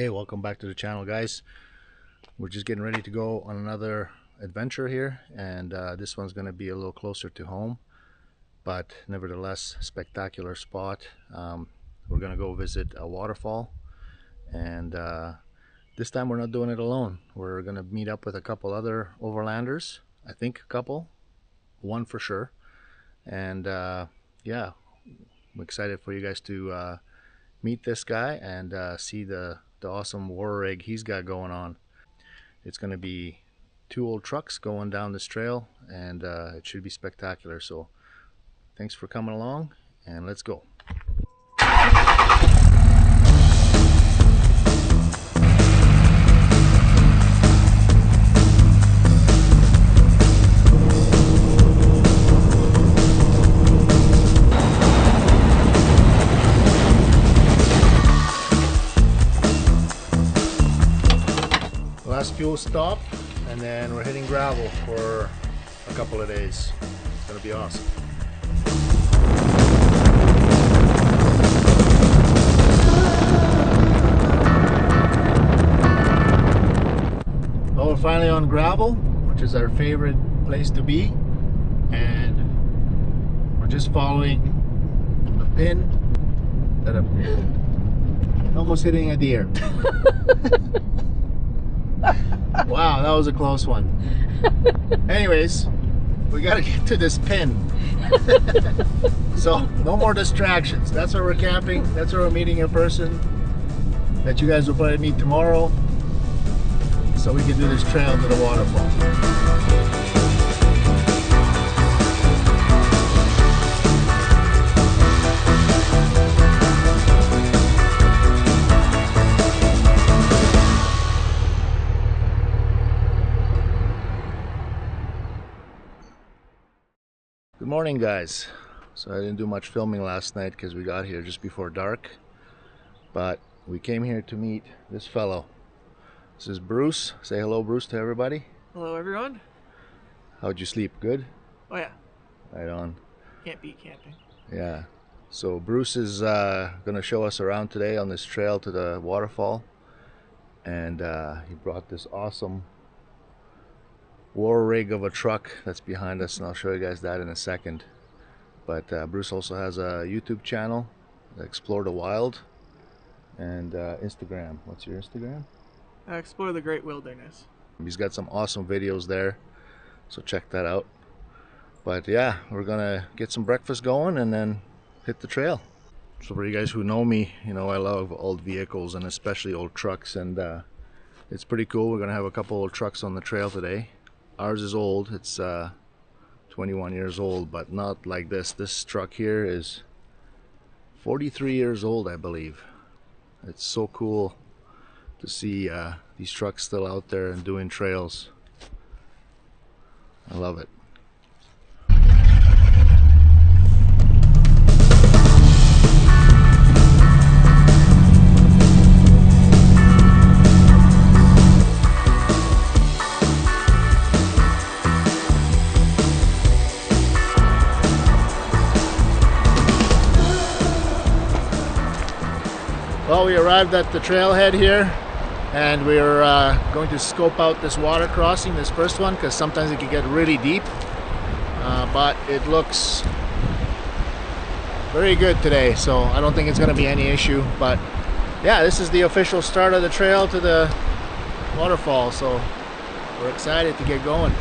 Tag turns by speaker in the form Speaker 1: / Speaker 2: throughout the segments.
Speaker 1: Hey, welcome back to the channel, guys. We're just getting ready to go on another adventure here, and this one's going to be a little closer to home, but nevertheless spectacular spot. We're going to go visit a waterfall, and this time we're not doing it alone. We're going to meet up with a couple other overlanders. I think a couple, one for sure. And yeah, I'm excited for you guys to meet this guy and see the awesome war rig he's got going on. It's going to be 2 old trucks going down this trail, and it should be spectacular. So thanks for coming along, and let's go. Last fuel stop, and then we're hitting gravel for a couple of days. It's gonna be awesome. Well, we're finally on gravel, which is our favorite place to be, and we're just following a pin that I'm almost hitting a deer. Wow, that was a close one. Anyways, we gotta get to this pin. So no more distractions. That's where we're camping. That's where we're meeting in person. That you guys will probably meet tomorrow, so we can do this trail to the waterfall. Good morning, guys. So I didn't do much filming last night because we got here just before dark, but we came here to meet this fellow. This is Bruce. Say hello, Bruce, to everybody.
Speaker 2: Hello, everyone.
Speaker 1: How'd you sleep? Good?
Speaker 2: Oh yeah.
Speaker 1: Right on.
Speaker 2: Can't beat camping.
Speaker 1: Yeah. So Bruce is going to show us around today on this trail to the waterfall, and he brought this awesome war rig of a truck that's behind us, and I'll show you guys that in a second. But Bruce also has a YouTube channel, Explore the Wild, and Instagram. What's your Instagram?
Speaker 2: Explore the Great Wilderness.
Speaker 1: He's got some awesome videos there, so check that out. But yeah, we're gonna get some breakfast going and then hit the trail. So for you guys who know me, you know I love old vehicles and especially old trucks, and it's pretty cool. We're gonna have a couple old trucks on the trail today. Ours is old. It's 21 years old, but not like this. This truck here is 43 years old, I believe. It's so cool to see these trucks still out there and doing trails. I love it. Well, we arrived at the trailhead here, and we're going to scope out this water crossing, this first one, because sometimes it can get really deep, but it looks very good today, so I don't think it's going to be any issue. But yeah, this is the official start of the trail to the waterfall, so we're excited to get going.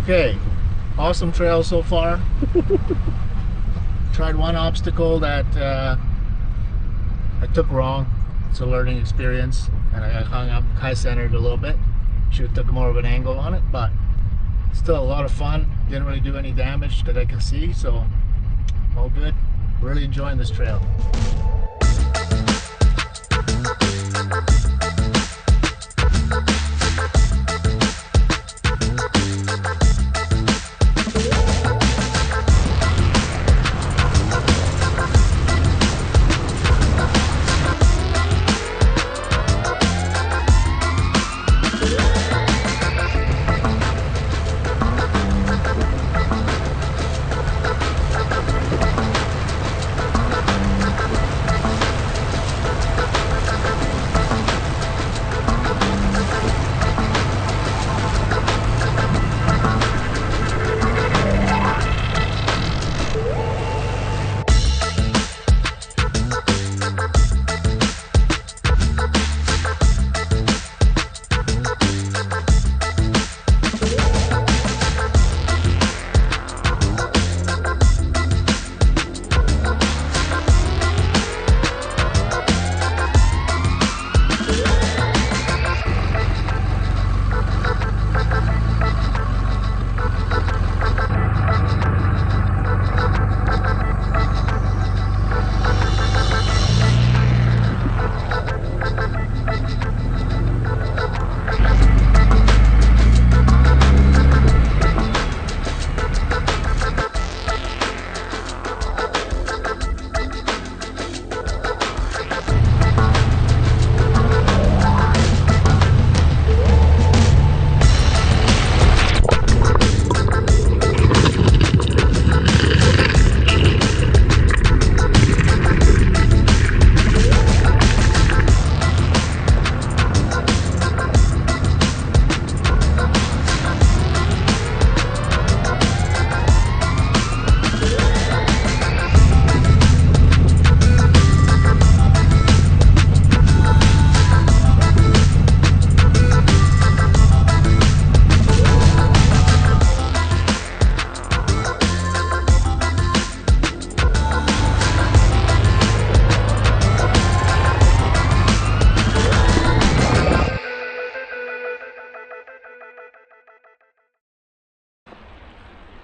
Speaker 1: Okay, awesome trail so far. Tried one obstacle that I took wrong. It's a learning experience, and I got hung up high centered a little bit. Should have took more of an angle on it, but still a lot of fun. Didn't really do any damage that I can see, so all good. Really enjoying this trail.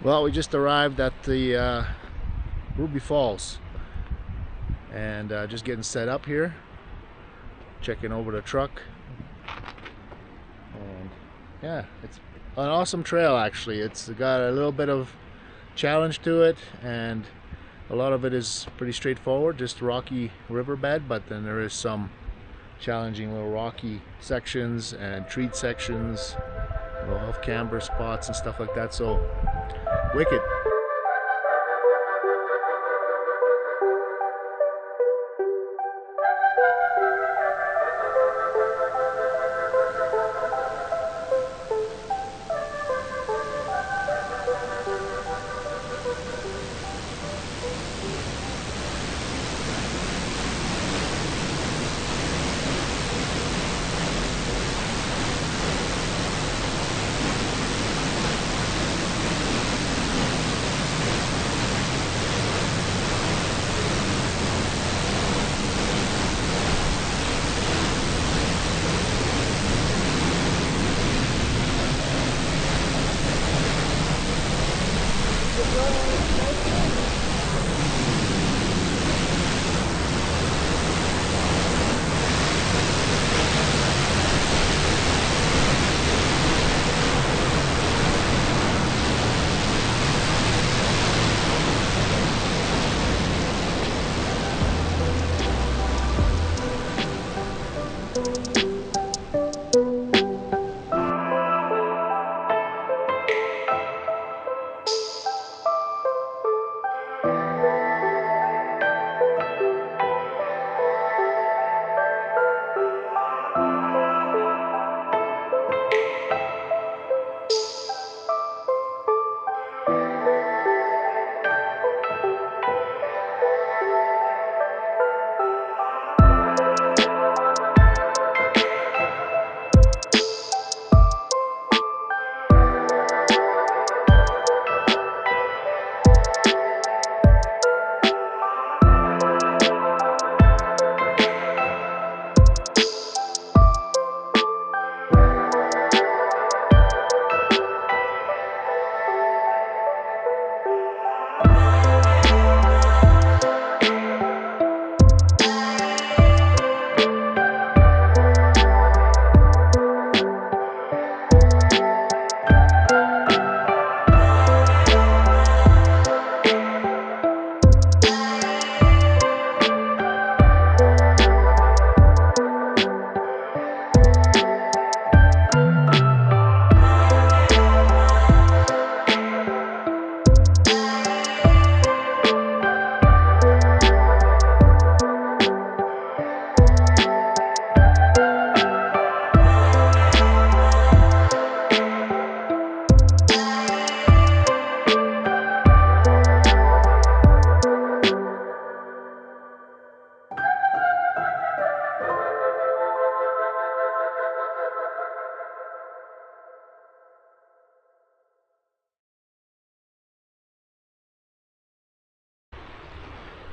Speaker 1: Well, we just arrived at the Ruby Falls, and just getting set up here, checking over the truck, and yeah, it's an awesome trail actually. It's got a little bit of challenge to it, and a lot of it is pretty straightforward, just rocky riverbed, but then there is some challenging little rocky sections and treed sections, off camber spots and stuff like that, so wicked.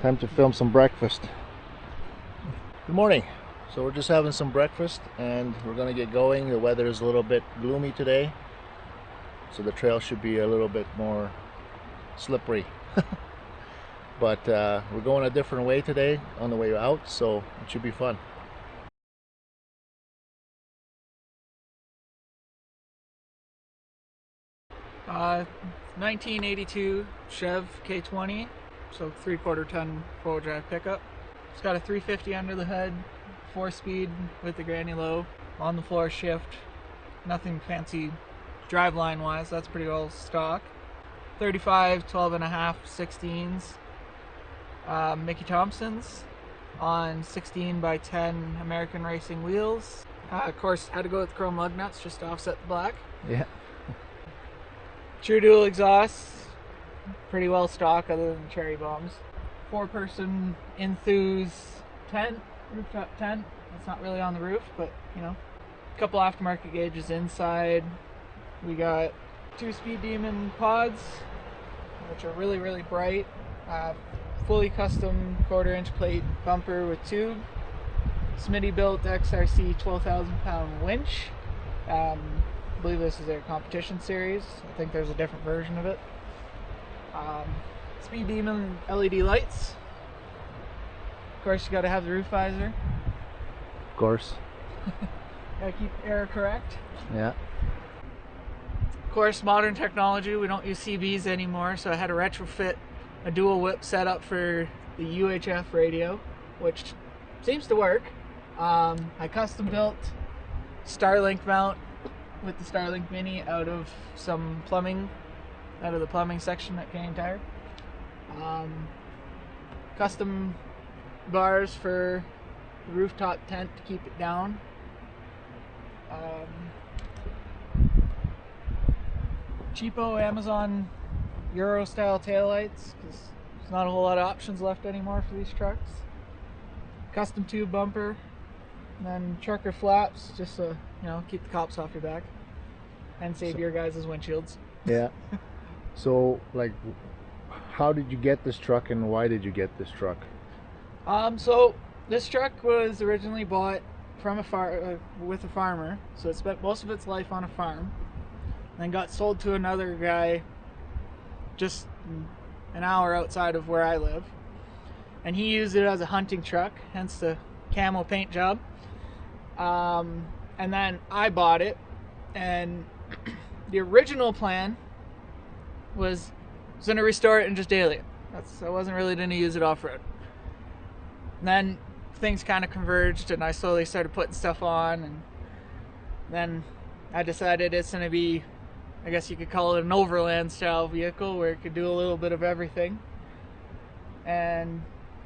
Speaker 1: Time to film some breakfast. Good morning. So we're just having some breakfast and we're gonna get going. The weather is a little bit gloomy today, so the trail should be a little bit more slippery. But we're going a different way today on the way out, so it should be fun.
Speaker 2: Uh, 1982 Chev K20, so 3/4 ton four-wheel drive pickup. It's got a 350 under the hood, 4-speed with the granny low, on the floor shift. Nothing fancy driveline wise, that's pretty well stock. 35 12.5 16s. Mickey Thompson's on 16x10 American Racing wheels. Of course, had to go with chrome lug nuts just to offset the black.
Speaker 1: Yeah.
Speaker 2: True dual exhaust, pretty well stock other than cherry bombs. 4-person enthuse tent, rooftop tent. It's not really on the roof, but you know, a couple aftermarket gauges inside. We got 2 Speed Demon pods, which are really, really bright. Fully custom 1/4-inch plate bumper with tube. Smitty built XRC 12,000 pound winch. I believe this is their competition series. I think there's a different version of it. Speed Demon LED lights. Of course, you gotta have the roof visor.
Speaker 1: Of course.
Speaker 2: Gotta keep air correct.
Speaker 1: Yeah.
Speaker 2: Of course, modern technology. We don't use CBs anymore, so I had to retrofit a dual whip setup for the UHF radio, which seems to work. I custom built Starlink mount with the Starlink Mini out of some plumbing, out of the plumbing section at Canadian Tire. Custom bars for the rooftop tent to keep it down. Cheapo Amazon Euro style taillights, because there's not a whole lot of options left anymore for these trucks. Custom tube bumper, and then trucker flaps, just to, you know, keep the cops off your back and save your guys' windshields.
Speaker 1: Yeah. So, like, how did you get this truck and why did you get this truck?
Speaker 2: So this truck was originally bought from with a farmer, so it spent most of its life on a farm, then got sold to another guy just an hour outside of where I live, and he used it as a hunting truck, hence the camo paint job. And then I bought it, and the original plan was going to restore it and just daily it. I wasn't really going to use it off-road. And then things kind of converged, and I slowly started putting stuff on, and then I decided it's going to be, I guess you could call it an overland style vehicle where it could do a little bit of everything. And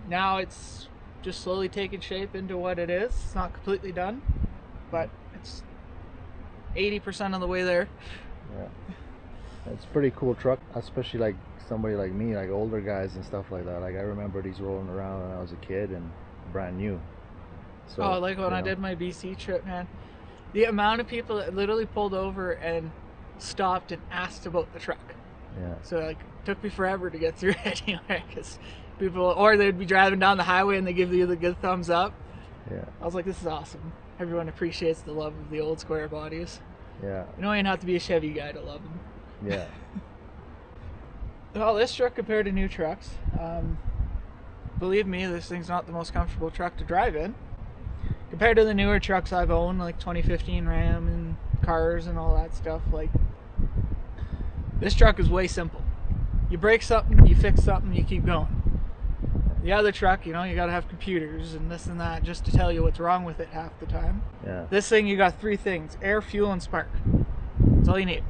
Speaker 2: now it's just slowly taking shape into what it is. It's not completely done, but it's 80% of the way there.
Speaker 1: Yeah. It's a pretty cool truck, especially like somebody like me, like older guys and stuff like that. Like I remember these rolling around when I was a kid and brand new. So,
Speaker 2: like when I did my BC trip, man. The amount of people that literally pulled over and stopped and asked about the truck.
Speaker 1: Yeah.
Speaker 2: So like it took me forever to get through it anyway, because people, or they'd be driving down the highway and they give you the good thumbs up.
Speaker 1: Yeah.
Speaker 2: I was like, this is awesome. Everyone appreciates the love of the old square bodies.
Speaker 1: Yeah.
Speaker 2: You don't even have to be a Chevy guy to love them.
Speaker 1: Yeah.
Speaker 2: Well, this truck compared to new trucks, believe me, this thing's not the most comfortable truck to drive in. Compared to the newer trucks I've owned, like 2015 Ram and cars and all that stuff, like this truck is way simple. You break something, you fix something, you keep going. The other truck, you know, you gotta have computers and this and that just to tell you what's wrong with it half the time.
Speaker 1: Yeah.
Speaker 2: This thing, you got 3 things: air, fuel, and spark. That's all you need.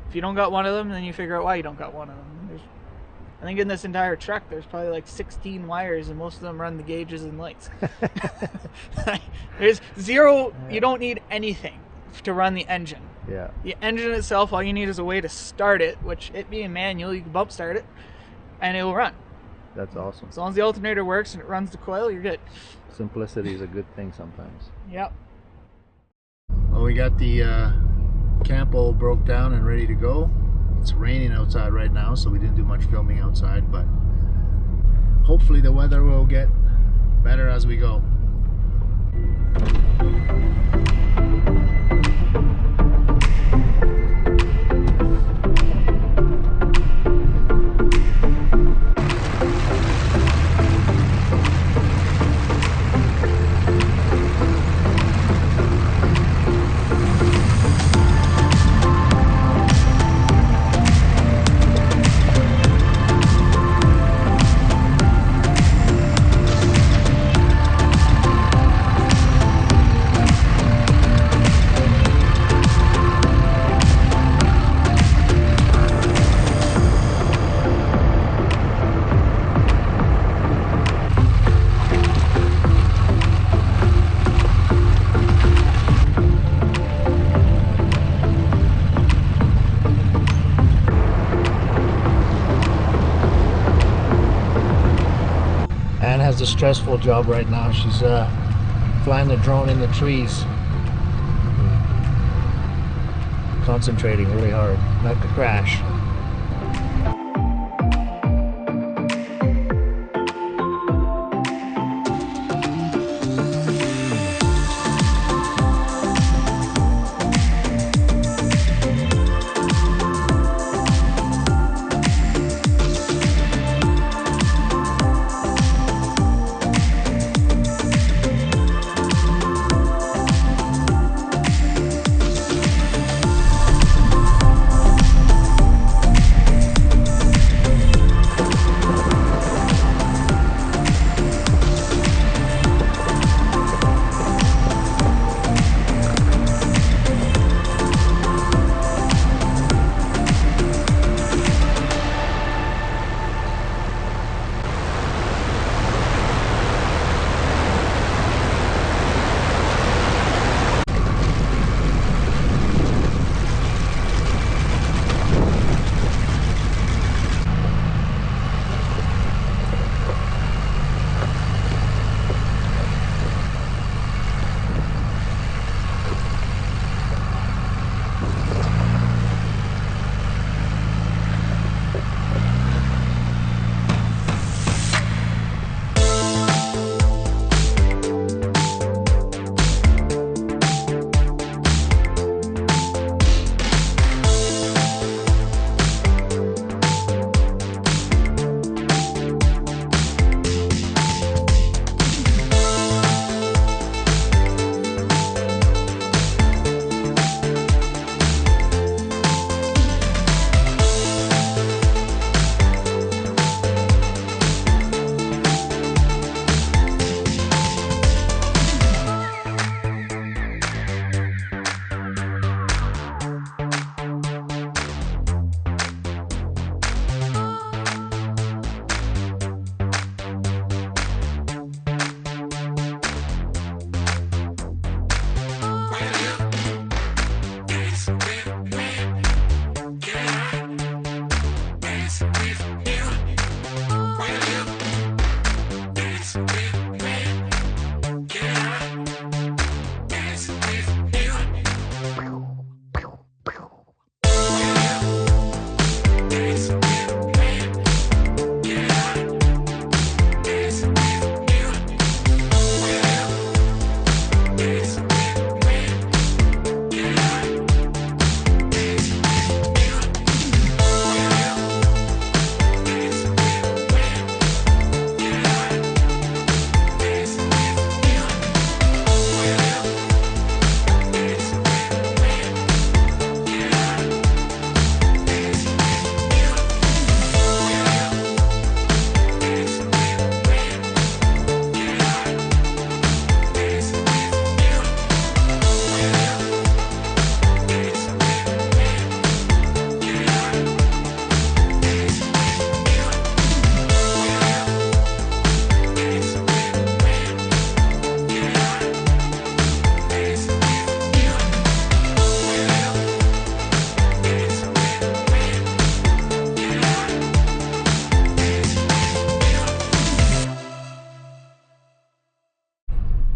Speaker 2: If you don't got one of them, then you figure out why you don't got one of them. I think in this entire truck, there's probably like 16 wires, and most of them run the gauges and lights. There's zero, you don't need anything to run the engine.
Speaker 1: Yeah.
Speaker 2: The engine itself, all you need is a way to start it, which it being manual, you can bump start it, and it will run.
Speaker 1: That's awesome.
Speaker 2: As long as the alternator works and it runs the coil, you're good.
Speaker 1: Simplicity is a good thing sometimes.
Speaker 2: Yep.
Speaker 1: Well, we got the campo broke down and ready to go. It's raining outside right now, so we didn't do much filming outside, but hopefully the weather will get better as we go. Anne has a stressful job right now. She's flying the drone in the trees. Concentrating really hard, not to crash.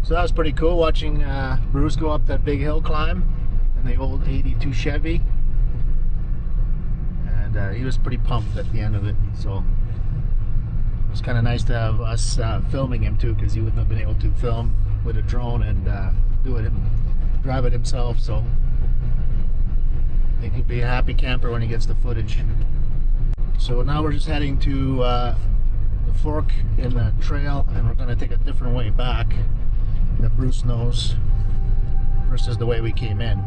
Speaker 1: So that was pretty cool watching Bruce go up that big hill climb in the old 82 Chevy. And he was pretty pumped at the end of it. So was kind of nice to have us filming him too, because he wouldn't have been able to film with a drone and do it and drive it himself. So I think he'll be a happy camper when he gets the footage. So now we're just heading to the fork in the trail, and we're going to take a different way back that Bruce knows versus the way we came in.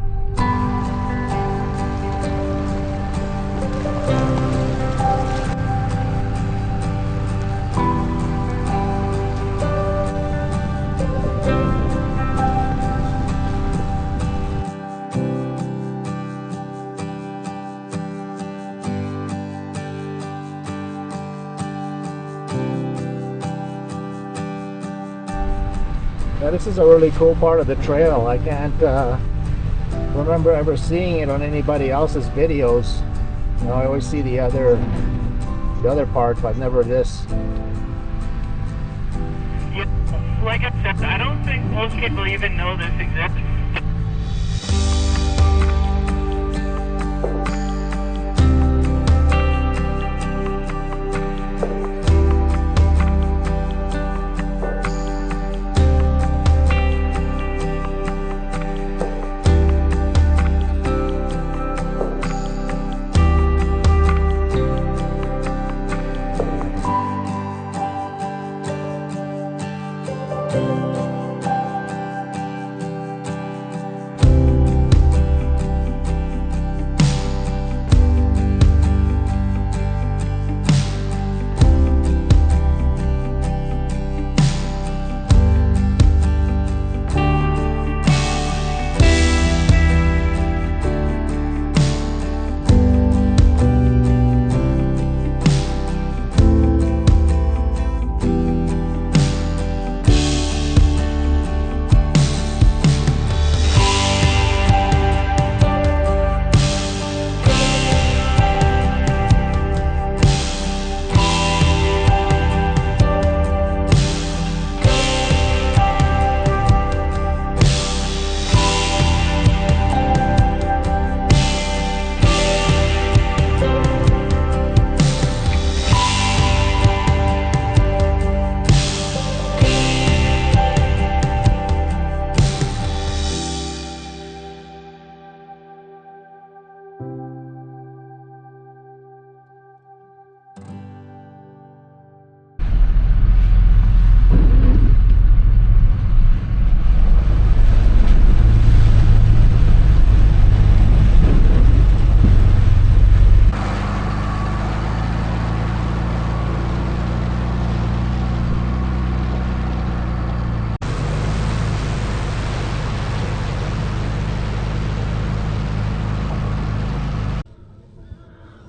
Speaker 1: Now this is a really cool part of the trail. I can't remember ever seeing it on anybody else's videos. You know, I always see the other part, but never this.
Speaker 3: Yeah, like I said, I don't think most people even know this exists.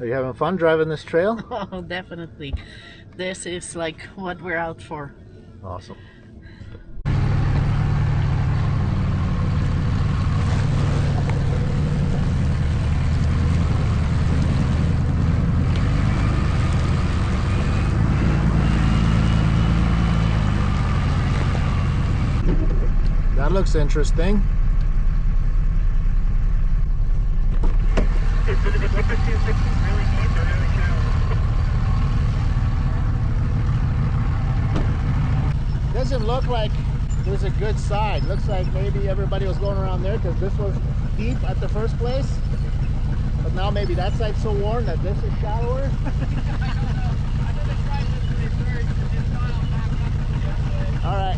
Speaker 1: Are you having fun driving this trail?
Speaker 4: Oh, definitely. This is like what we're out for.
Speaker 1: Awesome. That looks interesting. Doesn't look like there's a good side. Looks like maybe everybody was going around there because this was deep at the first place. But now maybe that side's so worn that this is shallower. All right.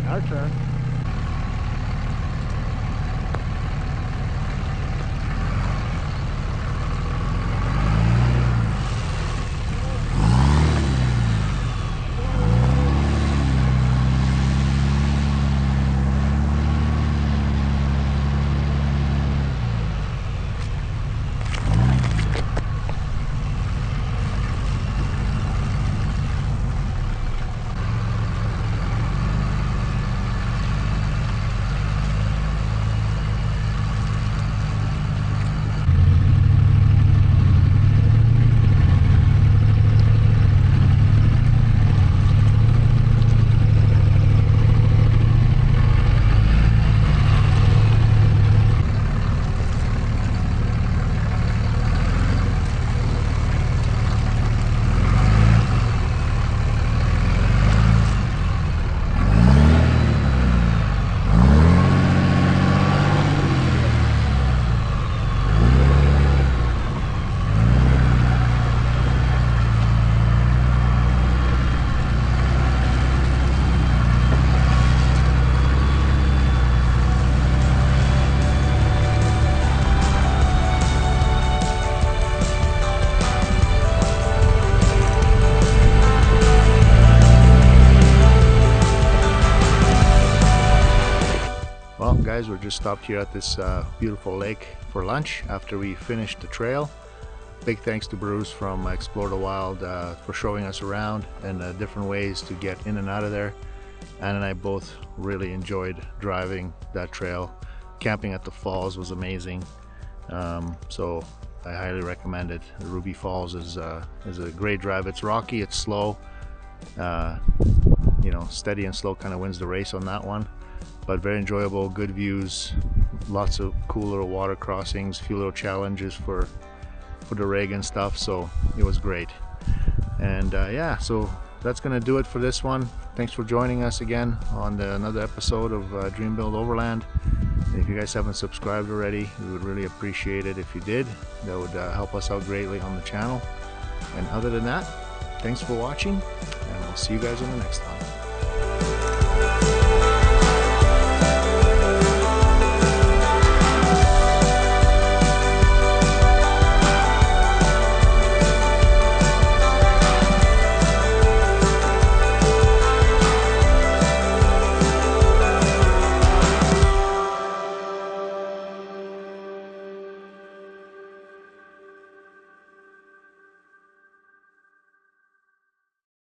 Speaker 1: Our turn. guys. We're just stopped here at this beautiful lake for lunch after we finished the trail. Big thanks to Bruce from Explore the Wild for showing us around and different ways to get in and out of there. Ann and I both really enjoyed driving that trail. Camping at the falls was amazing, so I highly recommend it. The Ruby Falls is a great drive. It's rocky, it's slow, you know, steady and slow kind of wins the race on that one, but very enjoyable, good views, lots of cool little water crossings, a few little challenges for the rig and stuff, so it was great. And yeah, so that's gonna do it for this one. Thanks for joining us again on another episode of Dream Build Overland. And if you guys haven't subscribed already, we would really appreciate it if you did. That would help us out greatly on the channel. And other than that, thanks for watching, and we'll see you guys on the next time.